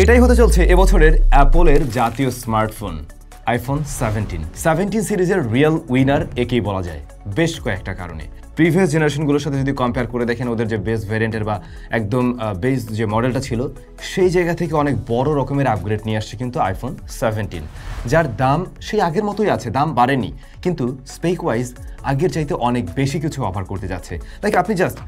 এটাই হতে চলছে এবছরের অ্যাপলের জাতীয় স্মার্টফোন আইফোন 17 সিরিজের রিয়েল উইনার একেই বলা যায় বেশ কয়েকটা কারণে। প্রিভিয়াস জেনারেশনগুলোর সাথে যদি কম্পেয়ার করে দেখেন, ওদের যে বেস ভ্যারিয়েন্টের বা একদম বেস যে মডেলটা ছিল সেই জায়গা থেকে অনেক বড় রকমের আপগ্রেড নিয়ে আসছে কিন্তু আইফোন 17, যার দাম সেই আগের মতোই আছে, দাম বাড়েনি, কিন্তু স্পেক ওয়াইজ আগের চাইতে অনেক বেশি কিছু অফার করতে যাচ্ছে। লাইক আপনি জাস্ট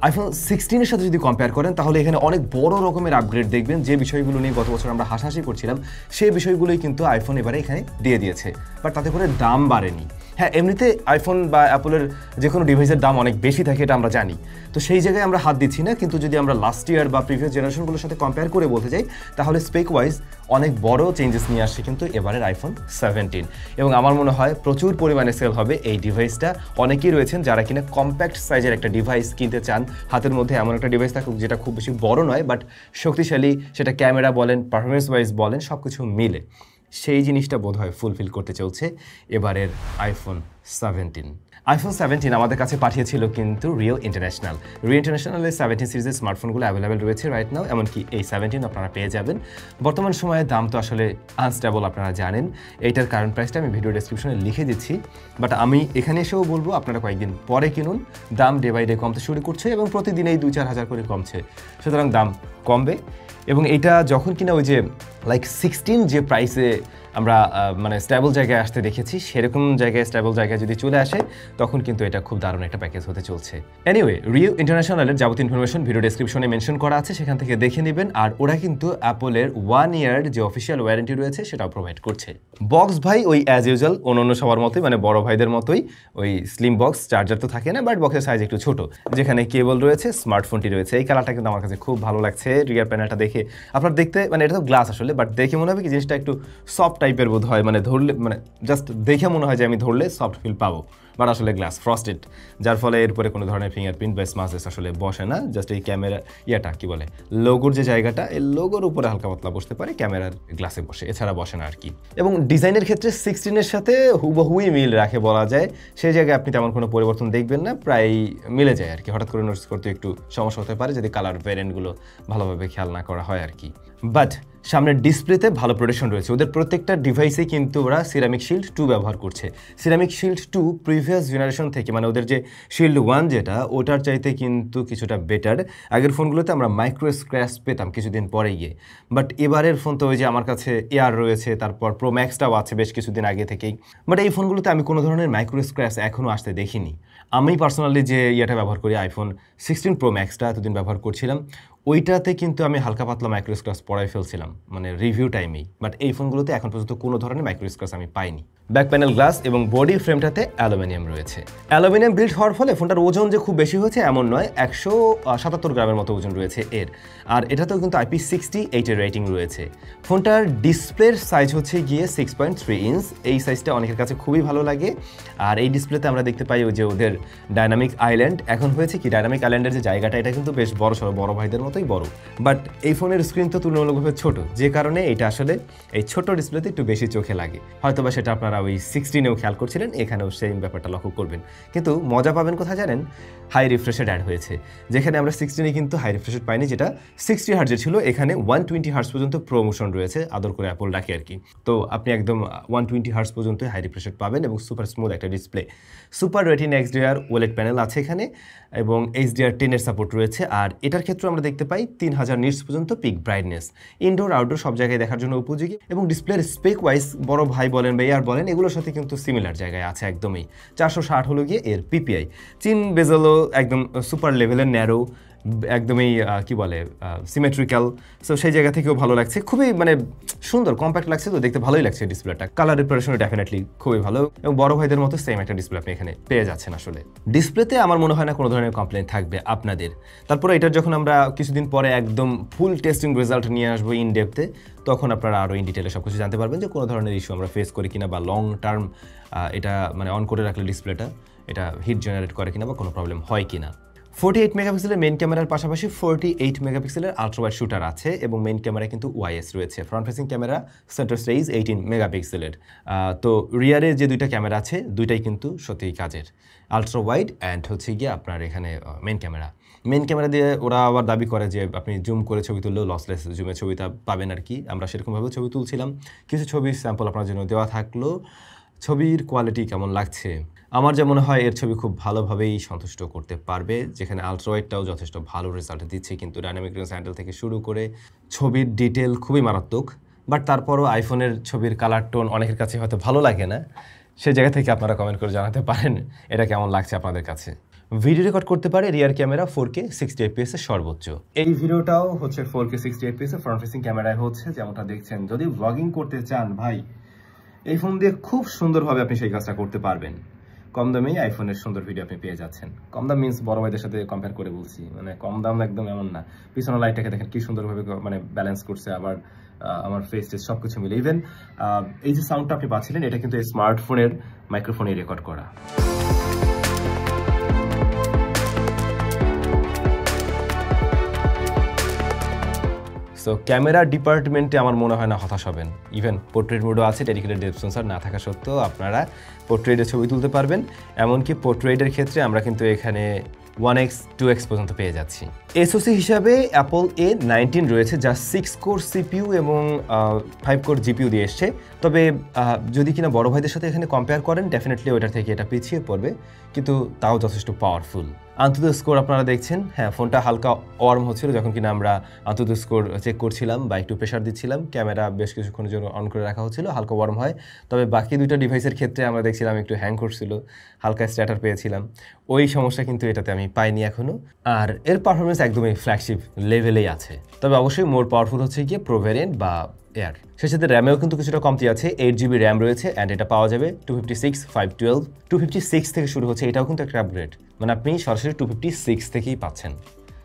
আইফোন 16-এর সাথে যদি কম্পেয়ার করেন তাহলে এখানে অনেক বড় রকমের আপগ্রেড দেখবেন। যে বিষয়গুলো নিয়ে গত বছর আমরা হাসাহাসি করছিলাম সেই বিষয়গুলোই কিন্তু আইফোন এবারে এখানে দিয়ে দিয়েছে, বাট তাতে করে দাম বাড়েনি। হ্যাঁ, এমনিতে আইফোন বা অ্যাপলের যে কোনো ডিভাইসের দাম অনেক বেশি থাকে, এটা আমরা জানি, তো সেই জায়গায় আমরা হাত দিচ্ছি না। কিন্তু যদি আমরা লাস্ট ইয়ার বা প্রিভিয়াস জেনারেশনগুলোর সাথে কম্পেয়ার করে বলতে যাই তাহলে স্পেক ওয়াইজ অনেক বড় চেঞ্জেস নিয়ে আসছে কিন্তু এবারের আইফোন 17, এবং আমার মনে হয় প্রচুর পরিমাণে সেল হবে এই ডিভাইসটা। অনেকেই রয়েছেন যারা কিনা কম্প্যাক্ট সাইজের একটা ডিভাইস কিনতে চান, হাতের মধ্যে এমন একটা ডিভাইস থাকুক যেটা খুব বেশি বড় নয় বাট শক্তিশালী, সেটা ক্যামেরা বলেন, পারফরমেন্স ওয়াইজ বলেন, সব কিছু মিলে সেই জিনিসটা বোধহয় ফুলফিল করতে চলছে এবারের আইফোন 17। আইফোন 17 আমাদের কাছে পাঠিয়েছিল কিন্তু রিও ইন্টারন্যাশনালের 17 সিরিজের স্মার্টফোনগুলো অ্যাভেলেবেল রয়েছে রাইট নাও, এমনকি এই 17 আপনারা পেয়ে যাবেন। বর্তমান সময়ে দাম তো আসলে আনস্টেবল, আপনারা জানেন। এইটার কারেন্ট প্রাইসটা আমি ভিডিও ডেসক্রিপশনে লিখে দিচ্ছি, বাট আমি এখানে এসেও বলবো আপনারা কয়েকদিন পরে কিনুন। দাম ডে বাই ডে কমতে শুরু করছে এবং প্রতিদিন এই 2-4 হাজার করে কমছে, সুতরাং দাম কমবে। এবং এটা যখন কিনা ওই যে লাইক 16 যে প্রাইসে আমরা মানে স্টেবল জায়গায় আসতে দেখেছি, সেরকম জায়গায় স্টেবল জায়গায় যদি চলে আসে তখন কিন্তু এটা খুব দারুণ একটা প্যাকেজ হতে চলছে। এনিওয়ে, রিও ইন্টারন্যাশনালের যাবতীয় ইনফরমেশন ভিডিও ডেসক্রিপশনে মেনশন করা আছে, সেখান থেকে দেখে নেবেন। আর ওরা কিন্তু অ্যাপলের 1 ইয়ার যে অফিসিয়াল ওয়ারেন্টি রয়েছে সেটাও প্রোভাইড করছে। বক্স ভাই ওই অ্যাজ ইউজুয়াল অন্য সবার মতোই, মানে বড় ভাইদের মতোই ওই স্লিম বক্স, চার্জার তো থাকে না, বাট বক্সের সাইজ একটু ছোট, যেখানে কেবল রয়েছে, স্মার্টফোনটি রয়েছে। এই কালারটা কিন্তু আমার কাছে খুব ভালো লাগছে। রিয়ার প্যানেলটা দেখে আপনার দেখতে, মানে এটা তো গ্লাস আসলে, বাট দেখে মনে হবে কি জিনিসটা একটু সফট টাইপের বোধ হয়, মানে ধরলে, মানে জাস্ট দেখে মনে হয় যে আমি ধরলে সফট ফিল পাবো, বাট আসলে গ্লাস ফ্রস্টেড, যার ফলে এরপরে কোনো ধরনের ফিঙ্গারপ্রিন্ট বা স্মাচেস আসলে বসে না। জাস্ট এই ক্যামেরা ইয়াটা কি বলে, লোগোর যে জায়গাটা, এই লোগোর উপরে হালকা পাতলা বসতে পারে, ক্যামেরার গ্লাসে বসে, এছাড়া বসে না আর কি। এবং ডিজাইনের ক্ষেত্রে 16-এর সাথে হুবহুই মিল রাখে বলা যায়, সেই জায়গায় আপনি তেমন কোনো পরিবর্তন দেখবেন না, প্রায় মিলে যায় আর কি। হঠাৎ করে নোটিস করতে একটু সমস্যা হতে পারে যদি কালার ভ্যারিয়েন্টগুলো ভালোভাবে খেয়াল না করা হয় আর কি। বাট সামনের ডিসপ্লেতে ভালো প্রোটেকশন রয়েছে। ওদের প্রত্যেকটা ডিভাইসে কিন্তু ওরা সিরামিক শিল্ড 2 ব্যবহার করছে। সিরামিক শিল্ড 2 প্রিভিয়াস জেনারেশন থেকে, মানে ওদের যে শিল্ড 1 যেটা, ওটার চাইতে কিন্তু কিছুটা বেটার। আগের ফোনগুলোতে আমরা মাইক্রো স্ক্র্যাচ পেতাম কিছুদিন পরে গিয়ে, বাট এবারের ফোন তো ওই যে আমার কাছে এয়ার রয়েছে, তারপর প্রো ম্যাক্সটাও আছে বেশ কিছুদিন আগে থেকেই, বাট এই ফোনগুলোতে আমি কোনো ধরনের মাইক্রো স্ক্র্যাচ এখনও আসতে দেখিনি। আমি পার্সোনালি যে ইয়েটা ব্যবহার করি, আইফোন 16 প্রো ম্যাক্সটা এতদিন ব্যবহার করছিলাম, ওইটাতে কিন্তু আমি হালকা পাতলা মাইক্রো স্ক্র্যাচ পড়াই ফেলছিলাম, মানে রিভিউ টাইমেই। বাট এই ফোনগুলোতে এখন পর্যন্ত কোনো ধরনের মাইক্রো স্ক্র্যাচ আমি পাইনি। ব্যাক প্যানেল গ্লাস এবং বডি ফ্রেমটাতে অ্যালুমিনিয়াম রয়েছে। অ্যালুমিনিয়াম বিল্ড হওয়ার ফলে ফোনটার ওজন যে খুব বেশি হয়েছে এমন নয়, 177 গ্রামের মতো ওজন রয়েছে এর। আর এটাতেও কিন্তু IP68 এর রেটিং রয়েছে। ফোনটার ডিসপ্লের সাইজ হচ্ছে গিয়ে 6.3 ইঞ্চ। এই সাইজটা অনেকের কাছে খুবই ভালো লাগে। আর এই ডিসপ্লেতে আমরা দেখতে পাই ওই যে ওদের ডাইনামিক আইল্যান্ড। এখন হয়েছে কি, ডাইনামিক আইল্যান্ডের যে জায়গাটা, এটা কিন্তু বেশ বড় সড়ো, বড় ভাইদের মতোই বড়, বাট এই ফোনের স্ক্রিন তো তুলনামূলকভাবে ছোট, যে কারণে এটা আসলে এই ছোট ডিসপ্লেতে একটু বেশি চোখে লাগে। হয়তোবা সেটা আপনারা ওই 16-এও খেয়াল করছিলেন, এখানেও সেই ব্যাপারটা লক্ষ্য করবেন। কিন্তু মজা পাবেন কোথায় জানেন, হাই রিফ্রেশেড অ্যাড হয়েছে, যেখানে আমরা 16-এ কিন্তু হাই রিফ্রেশেড পাইনি, যেটা 60 হার্টজের ছিল। এখানে 120 হার্টজ পর্যন্ত প্রমোশন রয়েছে, আদর করে অ্যাপল ডাকে আর কি। তো আপনি একদম 120 হার্টজ পর্যন্ত হাই রিফ্রেশেড পাবেন এবং সুপার স্মুথ একটা display. Super retina XDR OLED panel আছে এখানে এবং HDR10 এর সাপোর্ট রয়েছে। আর এটার ক্ষেত্রে আমরা দেখতে পাই 3000 নিটস পর্যন্ত পিক ব্রাইটনেস, ইনডোর আউটডোর সব জায়গায় দেখার জন্য উপযোগী। এবং ডিসপ্লের স্পেক ওয়াইজ বড় ভাই বলেন বা এয়ার বলেন, এগুলোর সাথে কিন্তু সিমিলার জায়গায় আছে একদমই। 460 হলো গিয়ে এর PPI। চিন বেজেলও একদম সুপার লেভেলের ন্যারো, একদমই কি বলে সিমেট্রিক্যাল, সো সেই জায়গা থেকেও ভালো লাগছে। খুবই মানে সুন্দর কম্প্যাক্ট লাগছে, তো দেখতে ভালোই লাগছে ডিসপ্লেটা। কালার রিপ্রেজেন্টেশন ডেফিনেটলি খুবই ভালো এবং বড় ভাইদের মতো সেম একটা ডিসপ্লে আপনি এখানে পেয়ে যাচ্ছেন। আসলে ডিসপ্লেতে আমার মনে হয় না কোনো ধরনের কমপ্লেন থাকবে আপনাদের। তারপরে এটার যখন আমরা কিছুদিন পরে একদম ফুল টেস্টিং রেজাল্ট নিয়ে আসবো ইন ডেপথে, তখন আপনারা আরও ইন ডিটেলে সব কিছু জানতে পারবেন যে কোনো ধরনের ইস্যু আমরা ফেস করি কিনা, বা লং টার্ম এটা মানে অন করে রাখলে ডিসপ্লেটা এটা হিট জেনারেট করে কিনা, বা কোনো প্রবলেম হয় কিনা। 48 মেগাপিক্সেলের মেইন ক্যামেরার পাশাপাশি 48 মেগাপিক্সেলের আলট্রাওয়াইড শুটার আছে এবং মেইন ক্যামেরায় কিন্তু ওয়াইএস রয়েছে। Front facing camera centre stage 18 মেগাপিক্সেলের। তো রিয়ারে যে দুইটা ক্যামেরা আছে দুইটাই কিন্তু সত্যিই কাজের, আলট্রা ওয়াইড অ্যান্ড হচ্ছে গিয়ে আপনার এখানে মেইন ক্যামেরা। মেন ক্যামেরা দিয়ে ওরা আবার দাবি করে যে আপনি জুম করে ছবি তুললেও লসলেস জুমে ছবিটা পাবেন আর কি। আমরা সেরকমভাবে ছবি তুলছিলাম, কিছু ছবির স্যাম্পল আপনার জন্য দেওয়া থাকলো। ছবির কোয়ালিটি কেমন লাগছে? আমার যা মনে হয় এর ছবি খুব ভালোভাবেই সন্তুষ্ট করতে পারবে, যেখানে আলট্রাওয়াইডটাও যথেষ্ট ভালো রেজাল্ট দিচ্ছে, কিন্তু ডাইনামিক রেঞ্জ হ্যান্ডেল থেকে শুরু করে ছবির ডিটেল খুবই মারাত্মক। বাট তারপরও আইফোনের ছবির কালার টোন অনেকের কাছে হয়তো ভালো লাগে না, সেই জায়গা থেকে আপনারা কমেন্ট করে জানাতে পারেন এটা কেমন লাগছে আপনাদের কাছে। ভিডিও রেকর্ড করতে পারে রিয়ার ক্যামেরা 4K 60 fps এর সর্বোচ্চ। এই ভিডিওটাও হচ্ছে 4K 60 fps এর ফ্রন্ট ফেসিং ক্যামেরায় হচ্ছে, যেমনটা দেখছেন। যদি ব্লগিং করতে চান ভাই, এই ফোন দিয়ে খুব সুন্দরভাবে আপনি সেই কাজটা করতে পারবেন। কম দামেই আইফোনের সুন্দর ভিডিও আপনি পেয়ে যাচ্ছেন। কম দাম মিন্স বড় ভাইদের সাথে কম্পেয়ার করে বলছি, মানে কম দাম একদম এমন না। পিছনের লাইটটাকে দেখেন কি সুন্দরভাবে মানে ব্যালেন্স করছে, আবার আমার ফেস টেস সব কিছু মিলে। ইভেন এই যে সাউন্ডটা আপনি পাচ্ছিলেন, এটা কিন্তু এই স্মার্টফোনের মাইক্রোফোনে রেকর্ড করা। সো ক্যামেরা ডিপার্টমেন্টে আমার মনে হয় না হতাশ হবেন। ইভেন পোর্ট্রেট মোডও আছে, ডেডিকেটেড ডেপথ সেন্সর না থাকা সত্ত্বেও আপনারা পোর্ট্রেটে ছবি তুলতে পারবেন। এমনকি পোর্ট্রেটের ক্ষেত্রে আমরা কিন্তু এখানে 1x 2x পর্যন্ত পেয়ে যাচ্ছি। SoC হিসাবে অ্যাপল A19 রয়েছে, যা 6 কোর CPU এবং 5 কোর GPU দিয়ে এসছে। তবে যদি কিনা বড় ভাইদের সাথে এখানে কম্পেয়ার করেন, ডেফিনেটলি ওইটার থেকে এটা পিছিয়ে পড়বে, কিন্তু তাও যথেষ্ট পাওয়ারফুল। আন্তঃ স্কোর আপনারা দেখছেন, হ্যাঁ ফোনটা হালকা ওয়ার্ম হচ্ছিল যখন কিনা আমরা আন্তঃ স্কোর চেক করছিলাম বা একটু প্রেশার দিচ্ছিলাম। ক্যামেরা বেশ কিছুক্ষণের জন্য অন করে রাখা হচ্ছিল, হালকা ওয়ার্ম হয়। তবে বাকি দুইটা ডিভাইসের ক্ষেত্রে আমরা দেখছিলাম একটু হ্যাং করছিল, হালকা স্ট্যাটার পেয়েছিলাম। ওই সমস্যা কিন্তু এটাতে আমি পাইনি এখনও। আর এর পারফরমেন্স একদমই ফ্ল্যাগশিপ লেভেলেই আছে। তবে অবশ্যই মোর পাওয়ারফুল হচ্ছে গিয়ে প্রো ভ্যারিয়েন্ট বা এয়ার। সেই সাথে র্যামেও কিন্তু কিছুটা কমতি আছে, 8GB র্যাম রয়েছে, অ্যান্ড এটা পাওয়া যাবে 256 512 256 থেকে শুরু হচ্ছে। এটাও কিন্তু একটা আপগ্রেড, মানে আপনি সরাসরি 256 থেকেই পাচ্ছেন।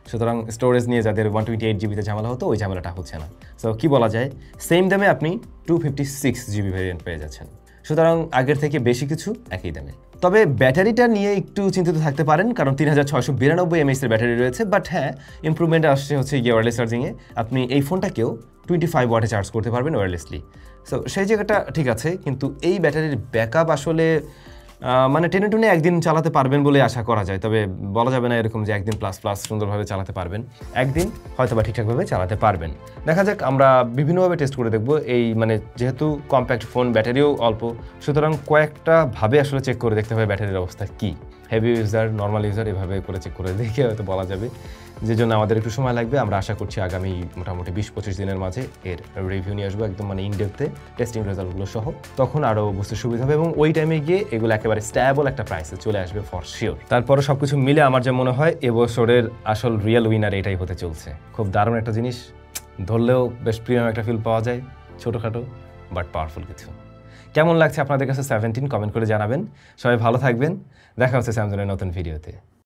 সুতরাং স্টোরেজ নিয়ে যাদের 128GB ঝামেলা হতো, ওই ঝামেলাটা হচ্ছে না। সো কি বলা যায়, সেম দামে আপনি 256GB ভ্যারিয়েন্ট পেয়ে যাচ্ছেন। সুতরাং আগের থেকে বেশি কিছু একই দামে। তবে ব্যাটারিটা নিয়ে একটু চিন্তিত থাকতে পারেন, কারণ 3692 mAh এর ব্যাটারি রয়েছে। বাট হ্যাঁ, ইমপ্রুভমেন্ট আসছে হচ্ছে গিয়ে ওয়্যারলেস চার্জিংয়ে। আপনি এই ফোনটাকেও 25 ওয়াটে চার্জ করতে পারবেন ওয়্যারলেসলি। সো সেই জায়গাটা ঠিক আছে, কিন্তু এই ব্যাটারির ব্যাকআপ আসলে মানে টেনে টুনে একদিন চালাতে পারবেন বলে আশা করা যায়। তবে বলা যাবে না এরকম যে একদিন প্লাস প্লাস সুন্দরভাবে চালাতে পারবেন, একদিন হয়তো বা ঠিকঠাকভাবে চালাতে পারবেন। দেখা যাক, আমরা বিভিন্নভাবে টেস্ট করে দেখবো। এই মানে যেহেতু কম্প্যাক্ট ফোন, ব্যাটারিও অল্প, সুতরাং কয়েকটা ভাবে আসলে চেক করে দেখতে হবে ব্যাটারির অবস্থা কী। হেভি ইউজার, নর্মাল ইউজার, এভাবে করে চেক করে দেখে হয়তো বলা যাবে, যে জন্য আমাদের একটু সময় লাগবে। আমরা আশা করছি আগামী মোটামুটি 20-25 দিনের মাঝে এর রিভিউ নিয়ে আসবো, একদম মানে ইনডেপথে টেস্টিং রেজাল্টগুলো সহ। তখন আরও বুঝতে সুবিধা হবে এবং ওই টাইমে গিয়ে এগুলো একেবারে স্ট্যাবল একটা প্রাইসে চলে আসবে ফর শিওর। তারপরও সব কিছু মিলে আমার যা মনে হয় এবছরের আসল রিয়েল উইনার এটাই হতে চলছে। খুব দারুণ একটা জিনিস, ধরলেও বেশ প্রিমিয়াম একটা ফিল পাওয়া যায়, ছোটোখাটো বাট পাওয়ারফুল কিছু। কেমন লাগছে আপনাদের কাছে 17? কমেন্ট করে জানাবেন। সবাই ভালো থাকবেন, দেখা হচ্ছে স্যামসাংয়ের নতুন ভিডিওতে।